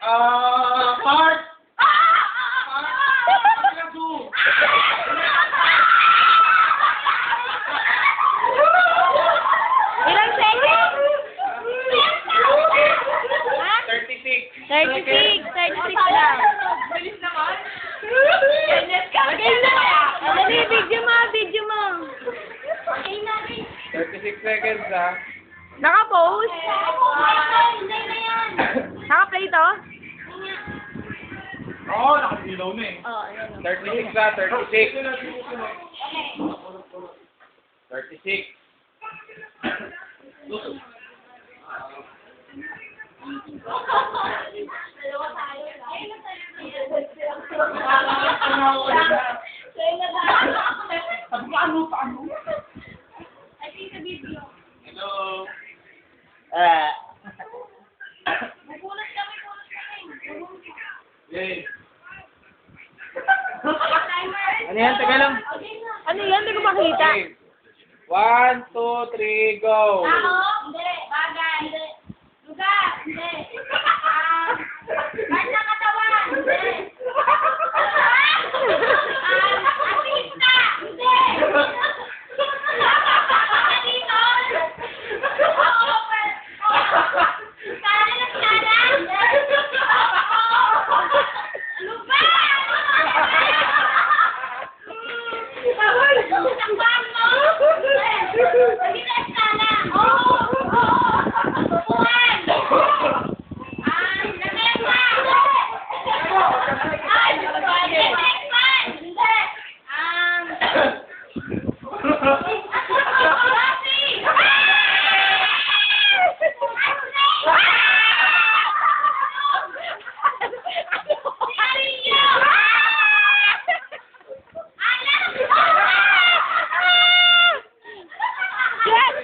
Part! Ilang seconds? Ha? 36. 36 lang. Bilis naman. Okay na. Dali, video mo. 36 seconds, ha? Naka-post? Naka-play to? Oo, nakasilaw na eh. Oo, yan. 36 na, 36. 36. Paano? Hello. Yay. Ano yan? Taga lang. Ano yan? Hindi ko makita. 1, 2, 3, go! Hindi. Bagay. Hindi. Lugar. Hindi. Part ng katawan. Hindi. Artista. Hindi. Dito. Oo. Kala ng kala. Hindi. Lugar. Takpan mo. Hindi na escala. Oo. Upuan. Lamesa. Hindi. Yes!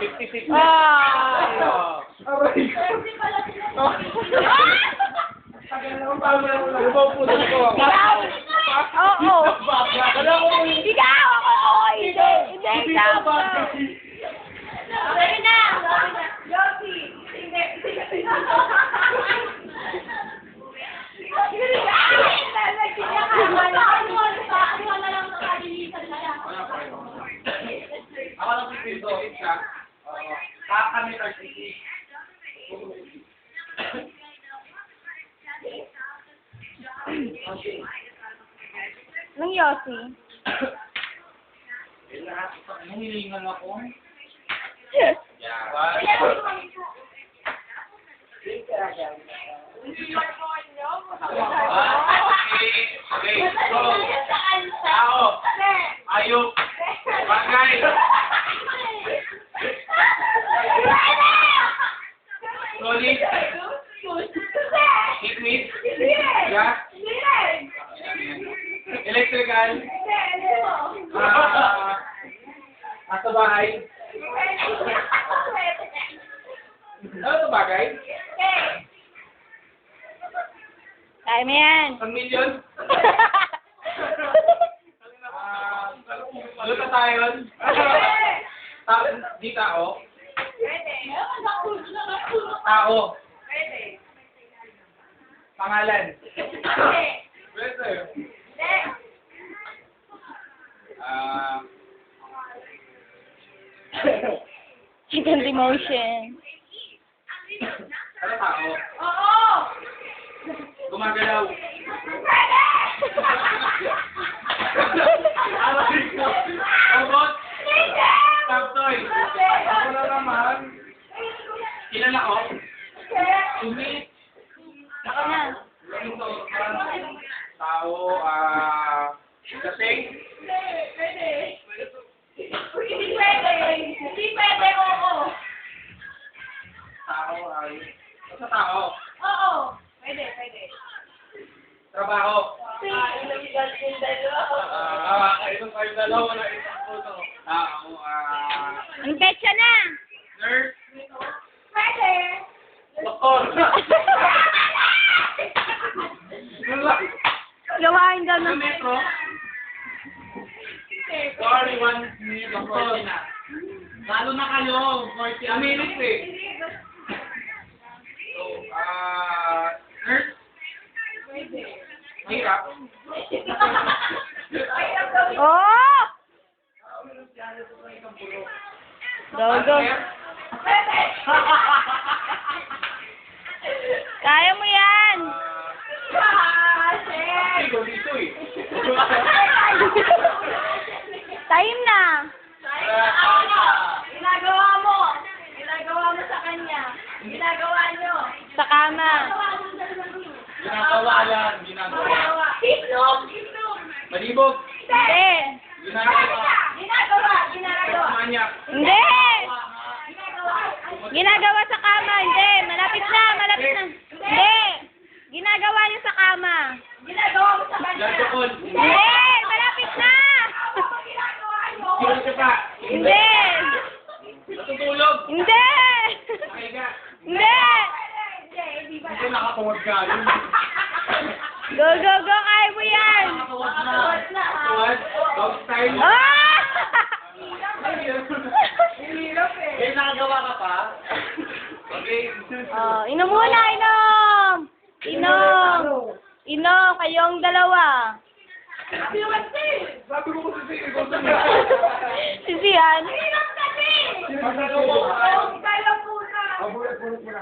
56. Ah! Oo. Ikaw! Oo, hindi. Hindi, ikaw. Okay na. Yosi. Ako lang pipito. Kami 36. Nang Yossi. Nangilingan ako. Yes. Okay, go. Tao. Ayok. Bagay. Solid. Liquid. Gas. Electrical. Nasa bahay. Ano ito bagay? Kaya mo yan. 1 million? Luta tayo yun? Di tao? Tao. Pangalan. Pwede. Second emotion. Ano tao? Oo. Gumagalaw. Robot? Taptoy? Ako na naman. Kilala ko? Sumit? Ako na. Tao, kasing? Hindi pwede, oo. Tao, sa tao? Oo. Pwede. Trabaho? Illegal yung dalawa. Ito kayo dalawa na isang puto. Tao, Ang petsa na. nurse? Pwede. Doktor? Gawain daw ng... Metro? Sorry, 1 minute. Doktor. Lalo na kayo. 40 minutes eh. So, Nurse? Hirap. Oh! Go, go. Kaya mo yan. Ikaw dito eh. Time na. Ginagawa mo. Ginagawa mo sa kanya. Ginagawa nyo. Sa kama. Ginagawa yan. Ginagawa. Itlog! Itlog! Malibog. Hindi. Ginagawa. Ginagawa! Ginagawa! Manyak. Hindi. Ginagawa! Ginagawa sa kama. Hindi. Malapit na. Malapit na. Hindi. Ginagawa niyo sa kama. Ginagawa mo sa kanya. Gagawin. Hindi. Malapit na. Ano ginagawa nyo? Sino ka pa? Hindi. Natutulog. Hindi. Nakahiga. Hindi. Hindi ba? Hindi nakakawag ka. Go, go, go. Kaya mo yan. Nakakawag na. Nakakawag. Dog style. Ah! Hirap eh. Eh, nakagawa ka pa? Okay. Oh, inom muna, inom. Inom. Inom, kayong dalawa. Sabi mo kasi. Sabi ko kasi ikaw sa Sisihan. Hirap kasi. Magagawa ka. Ang kaya po na. Bulat muna.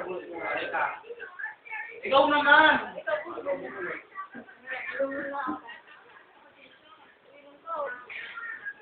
Ikaw naman. Ikaw po na.